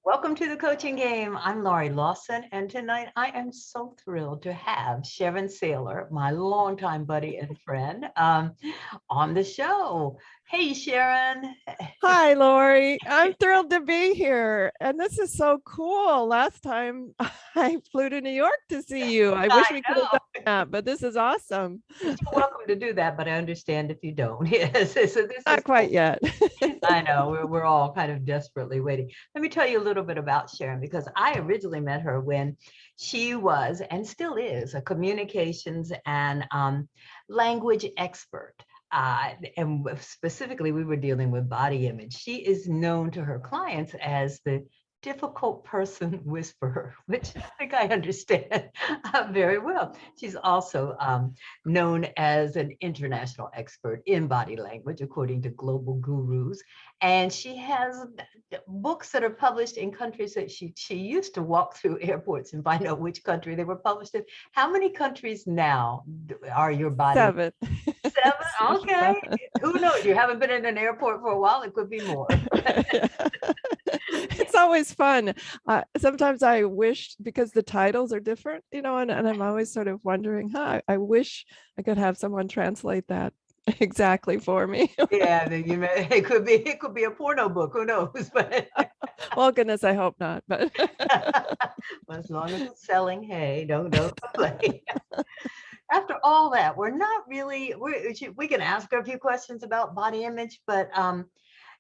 Welcome to the coaching game. I'm Laurie Lawson, and tonight I am so thrilled to have Sharon Sayler, my longtime buddy and friend, on the show. Hey, Sharon. Hi, Lori. I'm thrilled to be here. And this is so cool. Last time I flew to New York to see you. I I wish we could have done know. that, but this is awesome. You're welcome to do that, but I understand if you don't. Yes, so this is Not quite yet. I know we're all kind of desperately waiting. Let me tell you a little bit about Sharon because I originally met her when she was and still is a communications and language expert. And specifically, we were dealing with body image. She is known to her clients as the difficult person whisperer, which I think I understand very well. She's also known as an international expert in body language, according to global gurus. And she has books that are published in countries that she used to walk through airports and find out which country they were published in. How many countries now are your body? Seven. Seven? Okay. Who knows? You haven't been in an airport for a while. It could be more. It's always fun. Sometimes I wish, because the titles are different, and I'm always sort of wondering, I wish I could have someone translate that exactly for me. Yeah, it could be a porno book. Who knows? But Well, goodness, I hope not. But well, as long as it's selling, hey, don't complain. After all that, we're not really. We can ask her a few questions about body image, but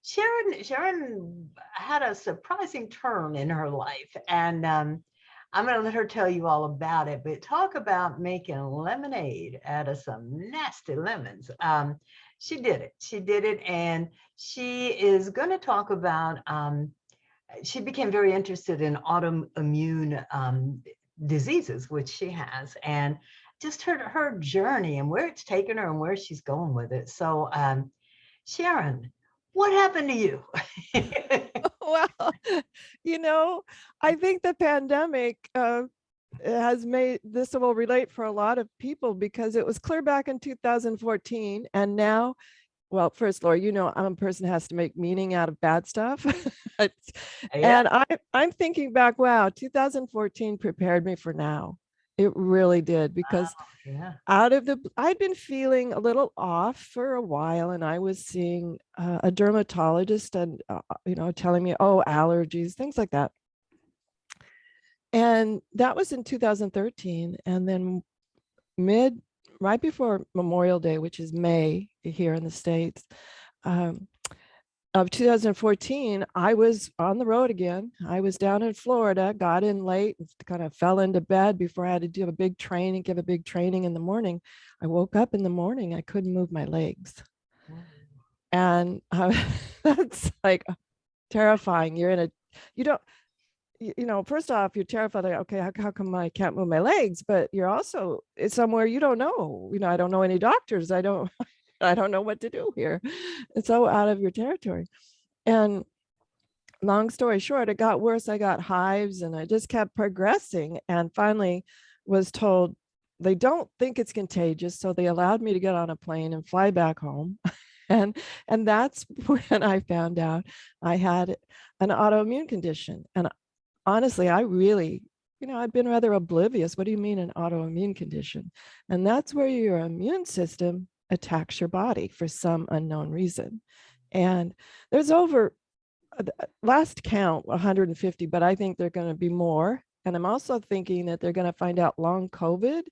Sharon had a surprising turn in her life, and I'm going to let her tell you all about it. But talk about making lemonade out of some nasty lemons. She did it. She did it, and she is going to talk about. She became very interested in autoimmune diseases, which she has, and just her journey and where it's taken her and where she's going with it. So, Sharon, what happened to you? well, you know, I think the pandemic has made this will relate for a lot of people because it was clear back in 2014. And now, well, first, Laura, I'm a person who has to make meaning out of bad stuff. Yeah. And I'm thinking back, wow, 2014 prepared me for now. It really did, Wow. because Yeah. I'd been feeling a little off for a while, and I was seeing a dermatologist, and telling me, oh, allergies, things like that. And that was in 2013. And then right before Memorial Day, which is May here in the States, um, of 2014, I was on the road again. I was down in Florida, got in late, kind of fell into bed before I had to give a big training in the morning. I woke up in the morning, I couldn't move my legs. And that's like terrifying. You don't, first off, you're terrified. Like, okay, how come I can't move my legs? But you're also, it's somewhere you don't know. I don't know any doctors. I don't know what to do here. It's so out of your territory. And long story short, it got worse. I got hives, and I just kept progressing, and finally was told they don't think it's contagious. So they allowed me to get on a plane and fly back home. And that's when I found out I had an autoimmune condition. And honestly, I really, I'd been rather oblivious. What do you mean an autoimmune condition? And that's where your immune system attacks your body for some unknown reason. And there's over, last count, 150, but I think they're going to be more. And I'm also thinking that they're going to find out long COVID,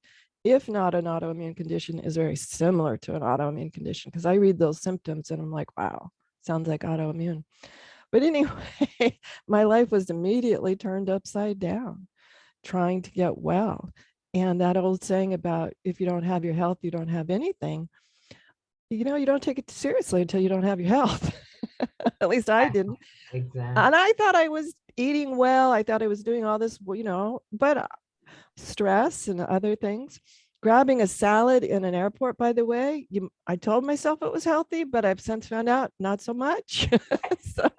if not an autoimmune condition, is very similar to an autoimmune condition, because I read those symptoms and I'm like, wow, sounds like autoimmune. But anyway, my life was immediately turned upside down trying to get well. And that old saying about if you don't have your health, you don't have anything, you don't take it seriously until you don't have your health. At least I didn't. Exactly. And I thought I was eating well. I thought I was doing all this, but stress and other things. Grabbing a salad in an airport, by the way, I told myself it was healthy, but I've since found out not so much. So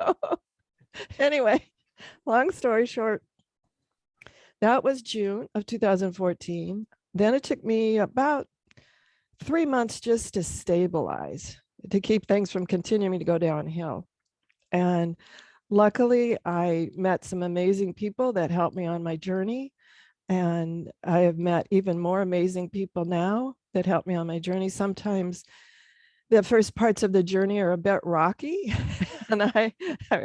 anyway, long story short, that was June of 2014. Then it took me about 3 months just to stabilize, to keep things from continuing to go downhill. And luckily, I met some amazing people that helped me on my journey. And I have met even more amazing people now that help me on my journey. Sometimes the first parts of the journey are a bit rocky. And I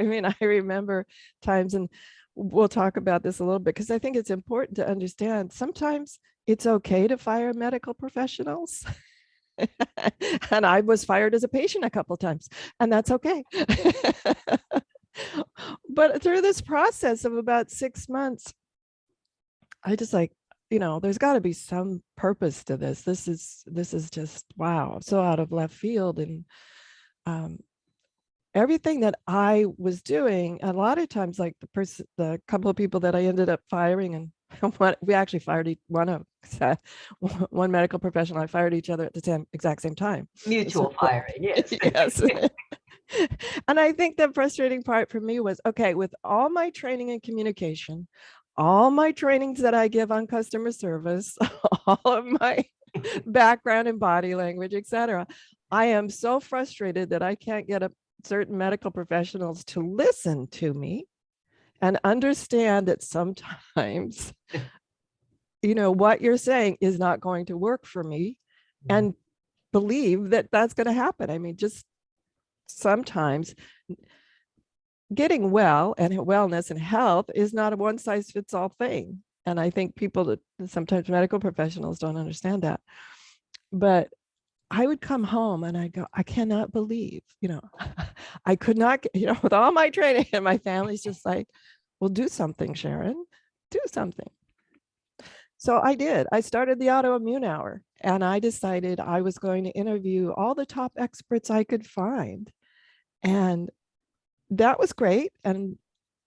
mean, I remember times, and we'll talk about this a little bit, because I think it's important to understand sometimes it's okay to fire medical professionals. And I was fired as a patient a couple of times, and that's okay. But through this process of about 6 months, I just like, there's got to be some purpose to this. This is just, wow, so out of left field. And everything that I was doing, a lot of times, like the couple of people that I ended up firing, and we actually fired one medical professional. I fired each other at the exact same time. Mutual firing, yes. Yes. And I think the frustrating part for me was, okay, with all my training in communication, all my trainings that I give on customer service, all of my background in body language, etc., I am so frustrated that I can't get certain medical professionals to listen to me and understand that sometimes, what you're saying is not going to work for me, and believe that that's going to happen. I mean, just sometimes getting well and wellness and health is not a one size fits all thing. And I think sometimes medical professionals don't understand that. But I would come home and I go, I cannot believe, I could not, with all my training, and my family's just like, well, do something, Sharon, do something. So I did. I started the Autoimmune Hour, and I decided I was going to interview all the top experts I could find. And that was great. And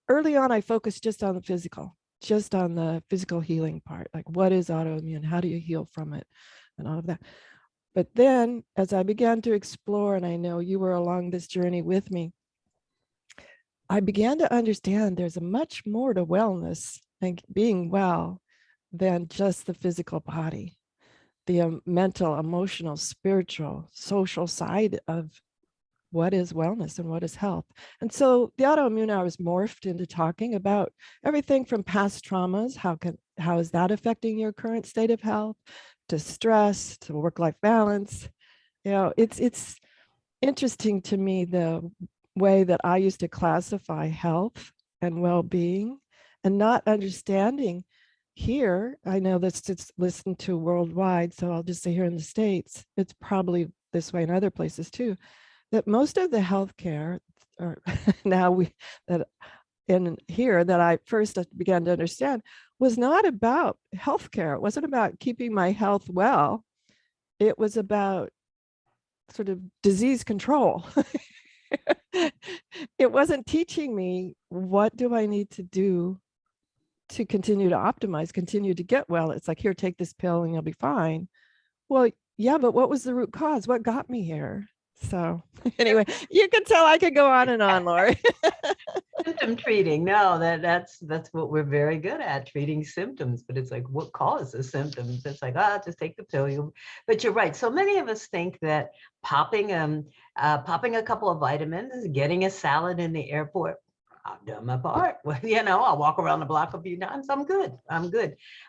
early on, I focused just on the physical healing part. Like, what is autoimmune? How do you heal from it? And all of that. But then as I began to explore, and I know you were along this journey with me, I began to understand there's a much more to wellness and being well than just the physical body, the mental, emotional, spiritual, social side of what is wellness and what is health. And so the Autoimmune Hour is morphed into talking about everything from past traumas, how is that affecting your current state of health, to stress, to work-life balance. It's interesting to me the way that I used to classify health and well-being, and not understanding here. I know that it's listened to worldwide, so I'll just say here in the States, it's probably this way in other places too, that most of the healthcare, or that I first began to understand, was not about healthcare. It wasn't about keeping my health well. It was about sort of disease control. It wasn't teaching me, what do I need to do to continue to optimize, continue to get well. It's like, here, take this pill and you'll be fine. Well, yeah, but what was the root cause? What got me here? So anyway, you can tell I could go on and on, Laurie. Symptom treating. No, that's what we're very good at, treating symptoms. But it's like, what causes symptoms? It's like, just take the pill. But you're right. So many of us think that popping a couple of vitamins, getting a salad in the airport, I've done my part. Well, I'll walk around the block a few times. I'm good.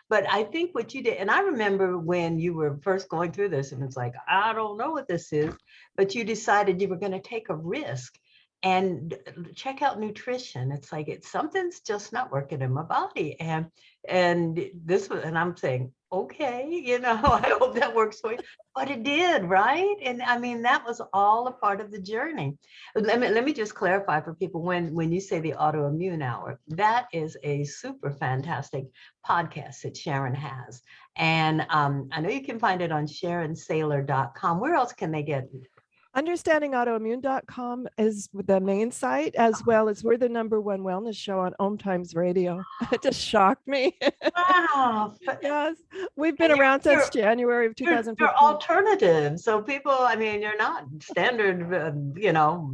But I think what you did, and I remember when you were first going through this, and it's like, I don't know what this is, but you decided you were going to take a risk and check out nutrition. It's like, something's just not working in my body. And I'm saying, okay, I hope that works for you. But it did, right? And I mean, that was all a part of the journey. Let me just clarify for people, when you say the Autoimmune Hour, that is a super fantastic podcast that Sharon has. And I know you can find it on SharonSayler.com. Where else can they get it? Understandingautoimmune.com is the main site, as well as we're the #1 wellness show on Om Times Radio. It just shocked me. Wow. Yes, we've been around since January of 2015. You're alternative. So people, I mean, you're not standard,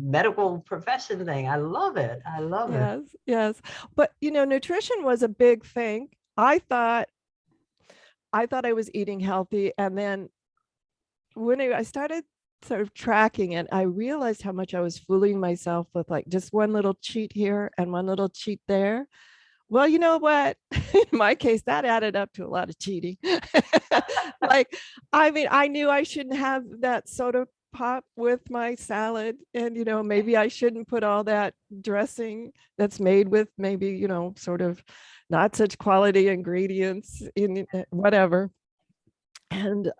medical profession thing. I love it. Yes. But, nutrition was a big thing. I thought I was eating healthy. And then when I started sort of tracking it, I realized how much I was fooling myself with like just one little cheat here and one little cheat there. Well, you know what? In my case, that added up to a lot of cheating. Like, I mean, I knew I shouldn't have that soda pop with my salad. And, maybe I shouldn't put all that dressing that's made with maybe, sort of not such quality ingredients in whatever. And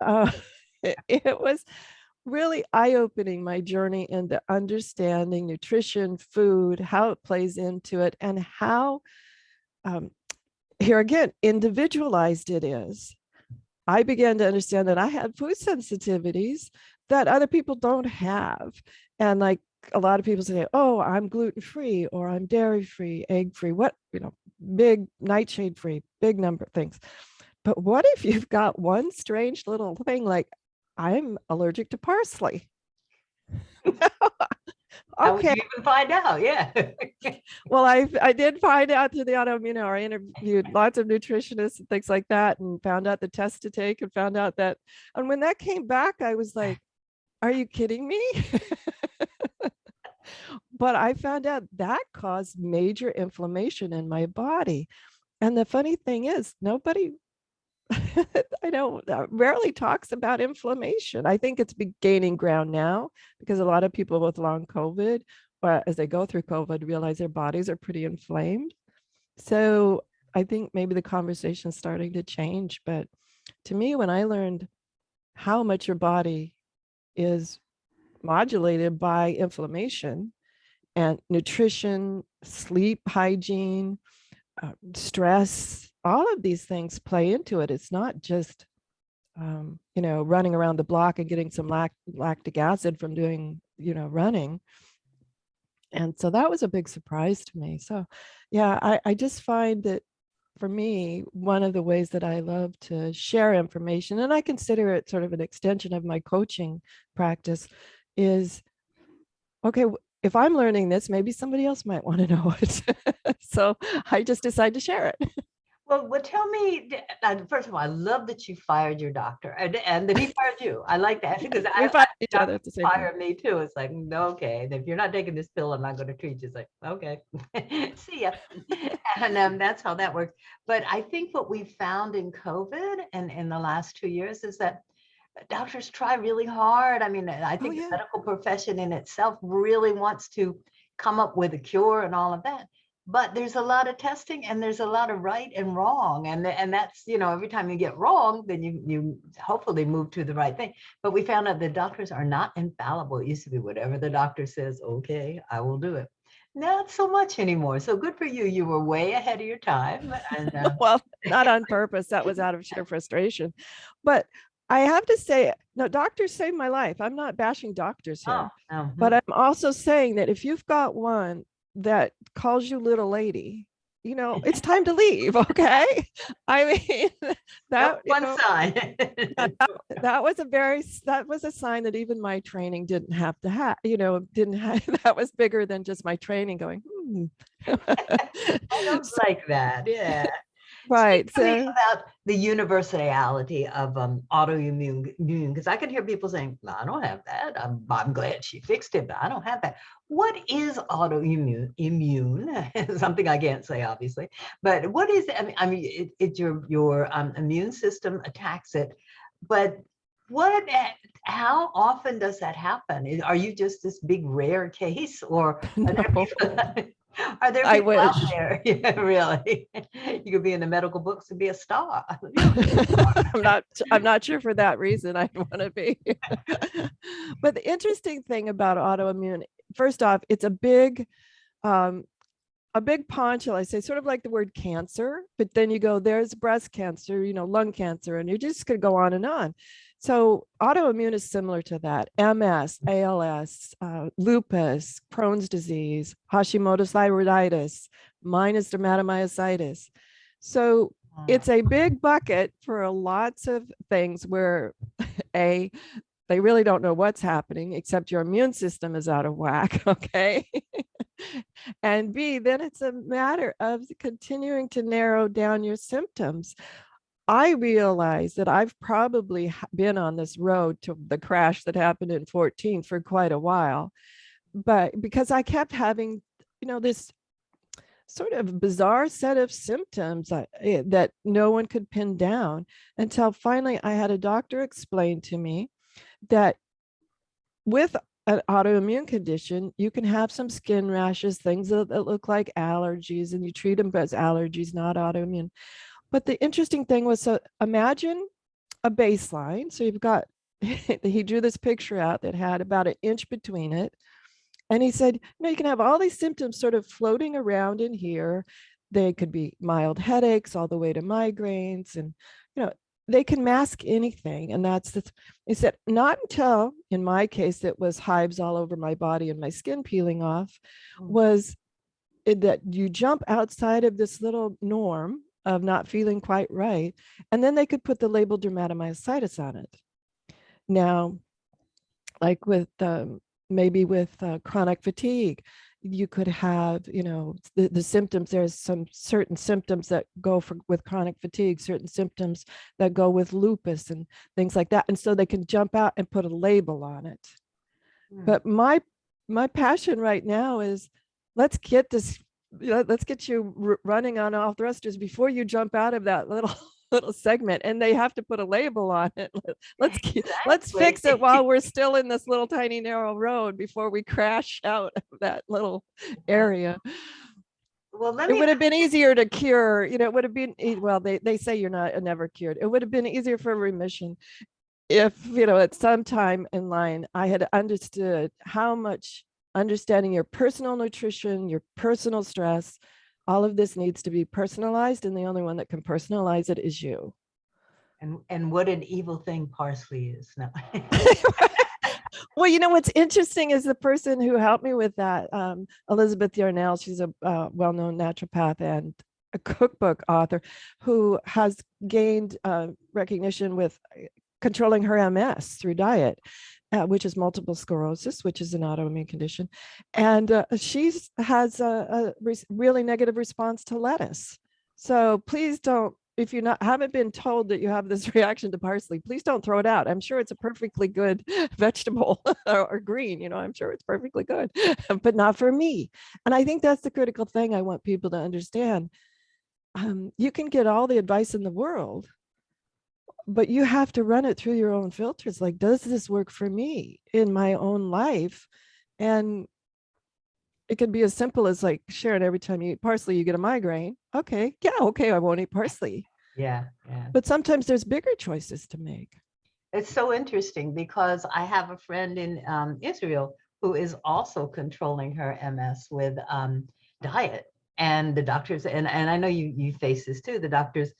it was really eye-opening, my journey into understanding nutrition, food, how it plays into it, and how here again, individualized it is. I began to understand that I had food sensitivities that other people don't have. And like a lot of people say, oh, I'm gluten-free or I'm dairy-free, egg-free, big nightshade-free, big number of things. But what if you've got one strange little thing like I'm allergic to parsley? How would Okay. you even find out? Yeah. Well, I did find out through the Autoimmune Hour. I interviewed lots of nutritionists and things like that, and found out the test to take, and found out that, and when that came back, I was like, are you kidding me? But I found out that caused major inflammation in my body. And the funny thing is, nobody I know rarely talks about inflammation. I think it's gaining ground now because a lot of people with long COVID, as they go through COVID, realize their bodies are pretty inflamed. So I think maybe the conversation's starting to change. But to me, when I learned how much your body is modulated by inflammation and nutrition, sleep hygiene, stress, all of these things play into it. It's not just, running around the block and getting some lactic acid from doing, running. And so that was a big surprise to me. So, yeah, I just find that for me, one of the ways that I love to share information, and I consider it sort of an extension of my coaching practice, is okay, if I'm learning this, maybe somebody else might want to know it. So I just decide to share it. Well, tell me, first of all, I love that you fired your doctor and that he fired you. I like that because We find each other at the same time. Fire me too. It's like, okay, if you're not taking this pill, I'm not going to treat you. It's like, okay, see ya. And that's how that works. But I think what we found in COVID and in the last 2 years is that doctors try really hard. I mean, I think the medical profession in itself really wants to come up with a cure and all of that. But there's a lot of testing and there's a lot of right and wrong. And that's, every time you get wrong, then you hopefully move to the right thing. But we found out that doctors are not infallible. It used to be whatever the doctor says, okay, I will do it. Not so much anymore. So good for you. You were way ahead of your time. And, well, not on purpose. That was out of sheer frustration. But I have to say, no, doctors saved my life. I'm not bashing doctors here. But I'm also saying that if you've got one that calls you little lady, it's time to leave. Okay. I mean, that one sign. that was a sign that even my training didn't have to have, that was bigger than just my training going, I don't like that. Yeah. Right. Speak to me about the universality of autoimmune, because I can hear people saying, no, I don't have that. I'm glad she fixed it, but I don't have that. What is autoimmune? Something I can't say, obviously. But what is it? I mean, it's your immune system attacks it. But how often does that happen? Are you just this big rare case, or are there people out there? Yeah, really. You could be in the medical books and be a star. I'm not sure for that reason I'd want to be. But the interesting thing about autoimmune, first off, it's a big pond, shall I say, sort of like the word cancer, but then you go, there's breast cancer, lung cancer, and you're just going to go on and on. So autoimmune is similar to that. MS, ALS, lupus, Crohn's disease, Hashimoto's thyroiditis, mine is dermatomyositis. So it's a big bucket for lots of things where they really don't know what's happening, except your immune system is out of whack, okay? And B, then it's a matter of continuing to narrow down your symptoms. I realize that I've probably been on this road to the crash that happened in 14 for quite a while, but because I kept having, this sort of bizarre set of symptoms that no one could pin down, until finally I had a doctor explain to me that with an autoimmune condition, you can have some skin rashes, things that look like allergies, and you treat them as allergies, not autoimmune. But the interesting thing was, so imagine a baseline. So you've got, he drew this picture out that had about an inch between it. And he said, you can have all these symptoms sort of floating around in here. They could be mild headaches all the way to migraines, and, they can mask anything. And that's he said, not until, in my case, it was hives all over my body and my skin peeling off, was that you jump outside of this little norm of not feeling quite right. And then they could put the label dermatomyositis on it. Now, like with maybe with chronic fatigue, you could have, the symptoms. There's some certain symptoms that go with chronic fatigue, certain symptoms that go with lupus and things like that. And so they can jump out and put a label on it. But my passion right now is, let's get you running on all thrusters before you jump out of that little segment, and they have to put a label on it. Let's fix it while we're still in this little tiny narrow road before we crash out of that little area. Well, it would have been easier to cure, it would have been, well, they say you're never cured. It would have been easier for remission if, at some time in line, I had understood how much understanding your personal nutrition, your personal stress, all of this needs to be personalized, and the only one that can personalize it is you. And what an evil thing parsley is. No. Well, what's interesting is the person who helped me with that, Elizabeth Yarnell. She's a well-known naturopath and a cookbook author who has gained recognition with controlling her MS through diet, which is multiple sclerosis, which is an autoimmune condition. And she has a really negative response to lettuce. So please don't, if you haven't been told that you have this reaction to parsley, please don't throw it out. I'm sure it's a perfectly good vegetable or green, I'm sure it's perfectly good, but not for me. And I think that's the critical thing I want people to understand. You can get all the advice in the world, but you have to run it through your own filters. Like, does this work for me in my own life? And it could be as simple as, like, Sharon, every time you eat parsley, you get a migraine. Okay, yeah, okay, I won't eat parsley. Yeah. But sometimes there's bigger choices to make. It's so interesting because I have a friend in Israel who is also controlling her MS with diet. And the doctors, and I know you face this too, the doctors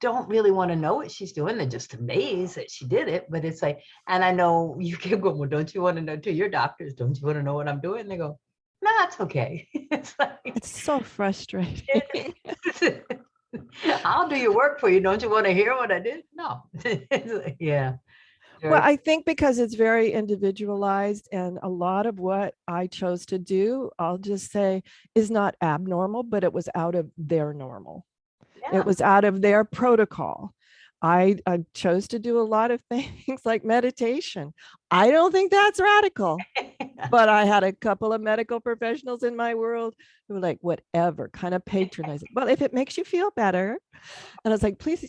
don't really want to know what she's doing. They're just amazed that she did it. But it's like, and I know you can go, well, don't you want to know, to your doctors, don't you want to know what I'm doing? And they go, no, it's okay. It's so frustrating. I'll do your work for you. Don't you want to hear what I did? No. Yeah. Well, I think because it's very individualized, and a lot of what I chose to do, I'll just say, is not abnormal, but it was out of their normal. Yeah. It was out of their protocol. I chose to do a lot of things like meditation. I don't think that's radical, but I had a couple of medical professionals in my world who were like, whatever, kind of patronizing. Well, if it makes you feel better. And I was like, please,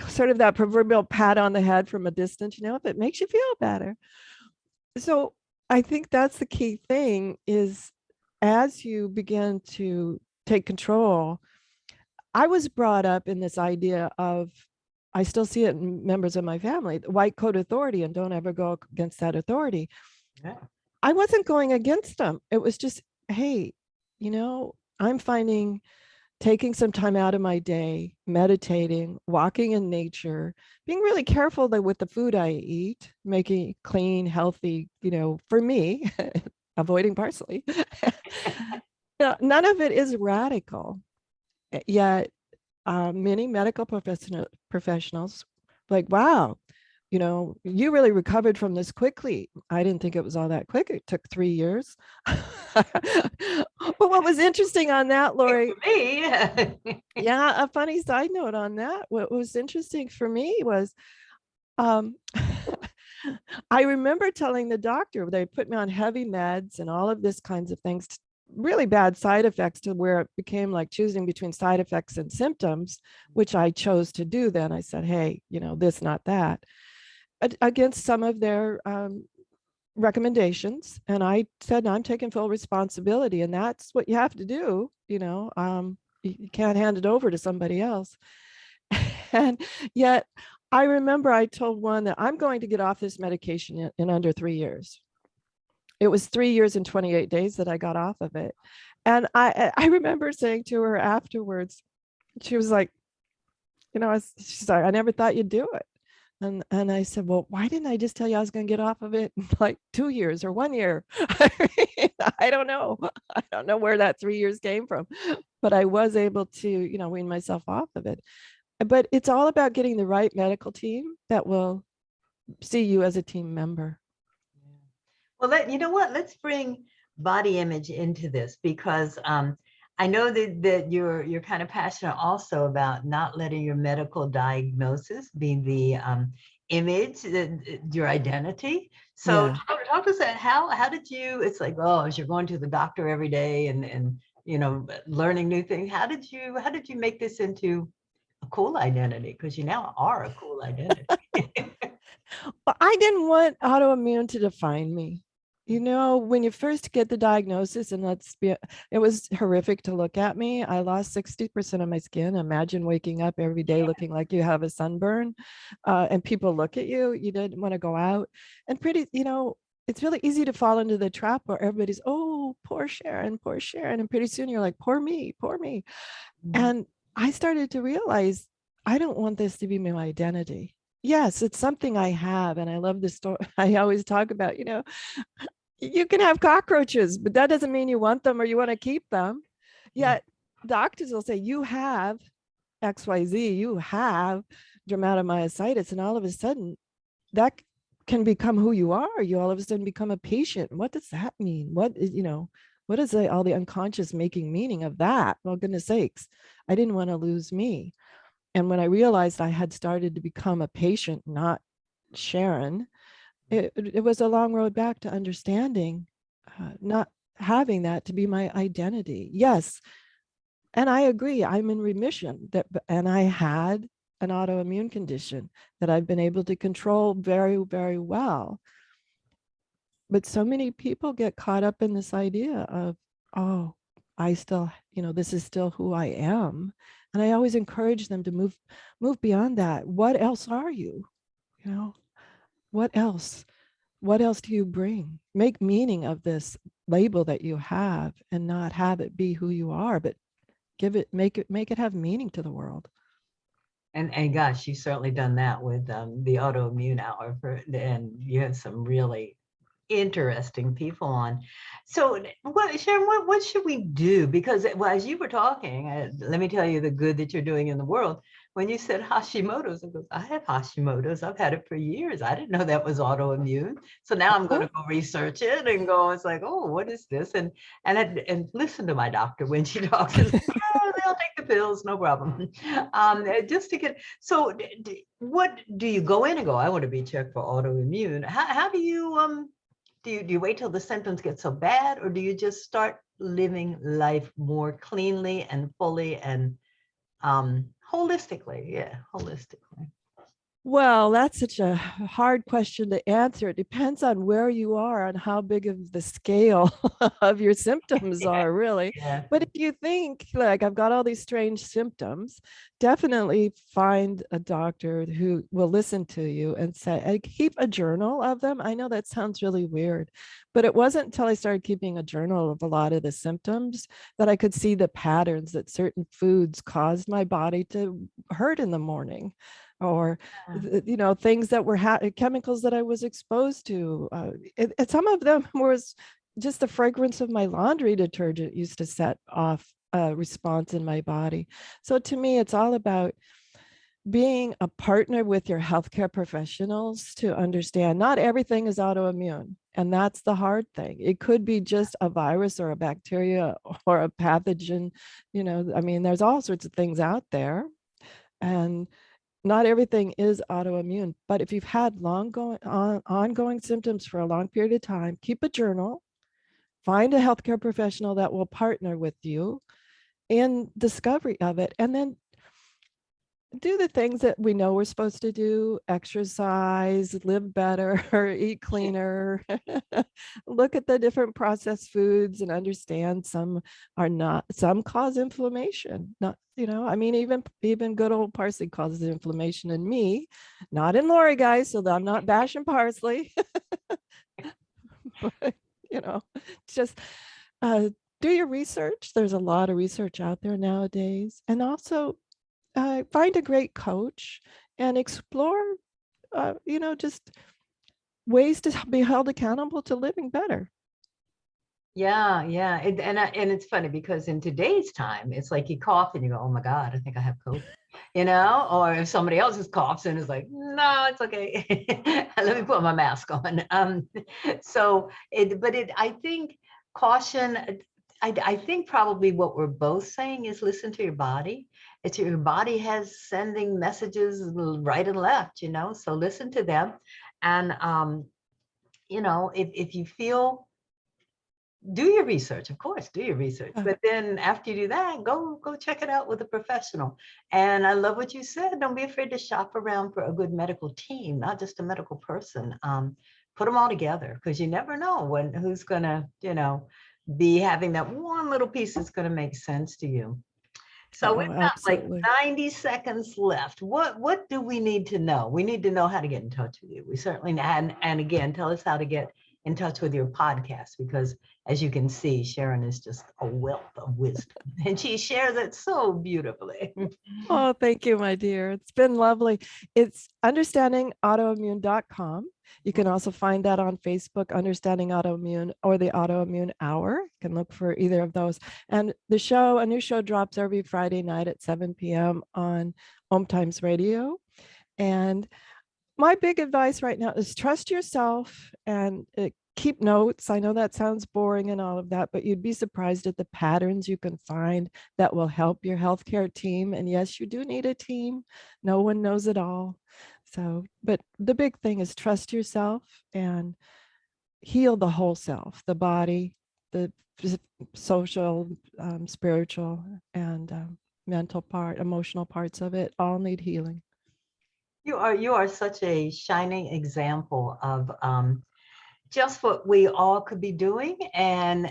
sort of that proverbial pat on the head from a distance, if it makes you feel better. So I think that's the key thing, is as you begin to take control. I was brought up in this idea of, I still see it in members of my family, the white coat authority, and don't ever go against that authority. Yeah. I wasn't going against them. It was just, hey, I'm finding taking some time out of my day, meditating, walking in nature, being really careful with the food I eat, making it clean, healthy, for me, avoiding parsley. None of it is radical. Yet many medical professionals like, wow, you know, you really recovered from this quickly. I didn't think it was all that quick. It took 3 years. But what was interesting on that, Laurie, For me, yeah, a funny side note on that. What was interesting for me was um, I remember telling the doctor they put me on heavy meds and all of this kinds of things, really bad side effects to where it became like choosing between side effects and symptoms, which I chose to do then. I said, hey, you know, this, not that, against some of their recommendations. And I said, I'm taking full responsibility. And that's what you have to do. You know, you can't hand it over to somebody else. And yet I remember I told one that I'm going to get off this medication in under 3 years. It was 3 years and 28 days that I got off of it. And I remember saying to her afterwards, she was like, you know, she's like, I never thought you'd do it. And I said, well, why didn't I just tell you I was going to get off of it in like 2 years or 1 year? I don't know. I don't know where that 3 years came from, but I was able to, you know, wean myself off of it. But it's all about getting the right medical team that will see you as a team member. well, you know what? Let's bring body image into this because I know that you're kind of passionate also about not letting your medical diagnosis be the image, your identity. So Yeah. talk to us about how did you? It's like, oh, as you're going to the doctor every day and you know learning new things. How did you make this into a cool identity? Because you now are a cool identity. Well, I didn't want autoimmune to define me. You know, when you first get the diagnosis, and it was horrific to look at me. I lost 60% of my skin. Imagine waking up every day looking like you have a sunburn, and people look at you. You didn't want to go out. And you know, it's really easy to fall into the trap where everybody's, oh, poor Sharon, poor Sharon. And pretty soon you're like, poor me, poor me. And I started to realize I don't want this to be my identity. Yes, it's something I have. And I love the story. I always talk about, you know, you can have cockroaches, but that doesn't mean you want them or you want to keep them. Yet doctors will say, you have XYZ, you have dermatomyositis. And all of a sudden, that can become who you are. You all of a sudden become a patient. What does that mean? What is, you know, what is all the unconscious making meaning of that? Well, goodness sakes, I didn't want to lose me. And when I realized I had started to become a patient, not Sharon, it was a long road back to understanding, not having that to be my identity. Yes. And I agree, I'm in remission and I had an autoimmune condition that I've been able to control very, very well. But so many people get caught up in this idea of, oh, I still, you know, this is still who I am. And I always encourage them to move beyond that. What else are you? You know, what else? What else do you bring? Make meaning of this label that you have and not have it be who you are, but make it have meaning to the world. And gosh, you've certainly done that with the Autoimmune Hour, and you have some really interesting people on. So, Sharon, what should we do? Because well, as you were talking, let me tell you the good that you're doing in the world. When you said Hashimoto's, I have Hashimoto's. I've had it for years. I didn't know that was autoimmune. So now I'm going to go research it and go. It's like, oh, what is this? And listen to my doctor when she talks. And, oh, they'll take the pills, no problem. Just to get. So, what do you go in and go? I want to be checked for autoimmune. How do you do you wait till the symptoms get so bad, or do you just start living life more cleanly and fully and holistically? Yeah, holistically. Well, that's such a hard question to answer. It depends on where you are and how big of the scale of your symptoms are, really. Yeah. But if you think, like, I've got all these strange symptoms, definitely find a doctor who will listen to you and say, keep a journal of them. I know that sounds really weird, but it wasn't until I started keeping a journal of a lot of the symptoms that I could see the patterns that certain foods caused my body to hurt in the morning, or you know, things that were chemicals that I was exposed to. Some of them was just the fragrance of my laundry detergent used to set off a response in my body. So to me, it's all about being a partner with your healthcare professionals to understand not everything is autoimmune. And that's the hard thing. It could be just a virus or a bacteria or a pathogen. I mean, there's all sorts of things out there. And not everything is autoimmune. But if you've had ongoing symptoms for a long period of time, keep a journal, find a healthcare professional that will partner with you in discovery of it, and then do the things that we know we're supposed to do: exercise, live better, or eat cleaner. Look at the different processed foods and understand some cause inflammation. Not, I mean, even good old parsley causes inflammation in me, not in Laurie, guys, so that I'm not bashing parsley. But, just do your research. There's a lot of research out there nowadays. And also find a great coach and explore, just ways to be held accountable to living better. Yeah, yeah. And it's funny because in today's time, it's like you cough and you go, oh my God, I think I have COVID, or if somebody else is coughs and it's like, no, it's okay. Let me put my mask on. I think caution, I think probably what we're both saying is listen to your body. It's your body has sending messages right and left, so listen to them. And, if you feel, do your research, of course, do your research. But then after you do that, go check it out with a professional. And I love what you said. Don't be afraid to shop around for a good medical team, not just a medical person. Put them all together, because you never know who's gonna, be having that one little piece that's gonna make sense to you. So we've got absolutely. like 90 seconds left. What do we need to know? We need to know how to get in touch with you. We certainly, and again, tell us how to get in touch with your podcast, because as you can see, Sharon is just a wealth of wisdom and she shares it so beautifully. Oh, thank you, my dear. It's been lovely. It's understandingautoimmune.com. You can also find that on Facebook, Understanding Autoimmune, or the Autoimmune Hour. You can look for either of those. And a new show drops every Friday night at 7 p.m. on Home Times Radio. And my big advice right now is trust yourself and keep notes. I know that sounds boring and all of that, but you'd be surprised at the patterns you can find that will help your healthcare team. And yes, you do need a team. No one knows it all. So, but the big thing is trust yourself and heal the whole self, the body, the social, spiritual, and mental emotional parts of it all need healing. You are such a shining example of just what we all could be doing, and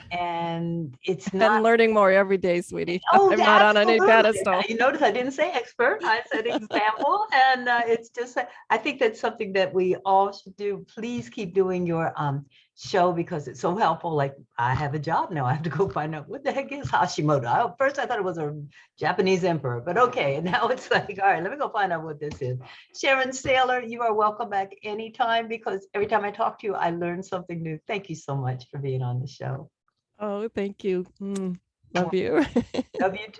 it's not. And learning more every day, sweetie. Oh, I'm not on any pedestal. You notice I didn't say expert, I said example. And it's just, I think that's something that we all should do. Please keep doing your show, because it's so helpful. Like, I have a job now, I have to go find out what the heck is Hashimoto. First I thought it was a Japanese emperor, but okay, and now it's like, all right, let me go find out what this is. Sharon Sayler, you are welcome back anytime, because every time I talk to you, I learn something new. Thank you so much for being on the show. Oh, thank you. Love you. Love you too.